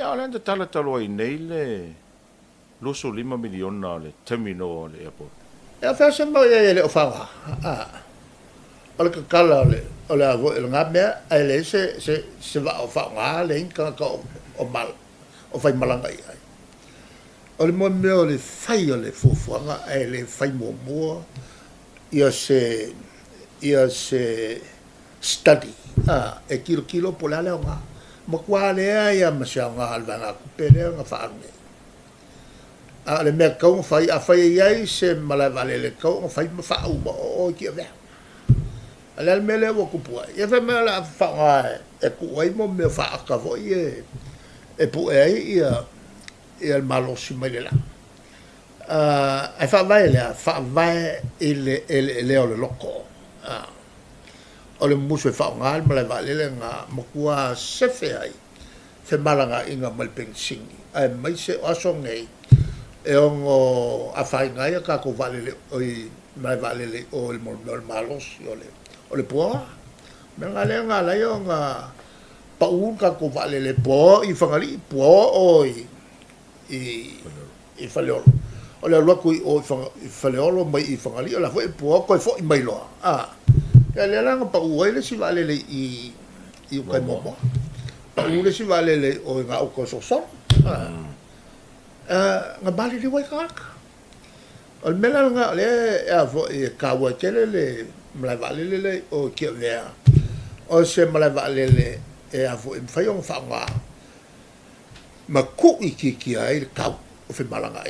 Ya ole anda talo ai nei le loso 5 miliona le terminal le airport. Ya fa se mo le ofanga. Ole ka kala ole a vo nga mea ai le se va ofanga le ka o mal o fai malanga ai. Ole mo me ole fai ole fufuanga ai le fai mo ia se study e kilo po la nga ma kwa le ia ma sia nga alvanga ku pele nga fa le me kau fai a fai ai se mala vale le kau fai ma fa o ki ve ala le mele wo ku pu ia fa me la fa nga e ku ai mo me fa ka vo e pu ai ia il malo si mai la e fa vai il le loco o le muso e fa ngal ma le vale le nga mo kua se fe ai fe malanga inga mal pensingi ai mai se aso ngai e ongo a fai ngai ka ko vale le oi mai vale le o il malos o le po me nga la yo nga pa un ka ko vale le po i fangali po oi i faleolo o le alua kui o i faleolo mai i fangali o la foi po ko foi mai loa ya le langa pa uai le si vale le i kai momo pa u le si vale le o nga o ko so nga bali le wai kaka o mela nga le ya vo e ka wa kele le mla vale le o ke vea o se mla vale le e a vo fai on fa nga ma ku i ki ai ka o fe malanga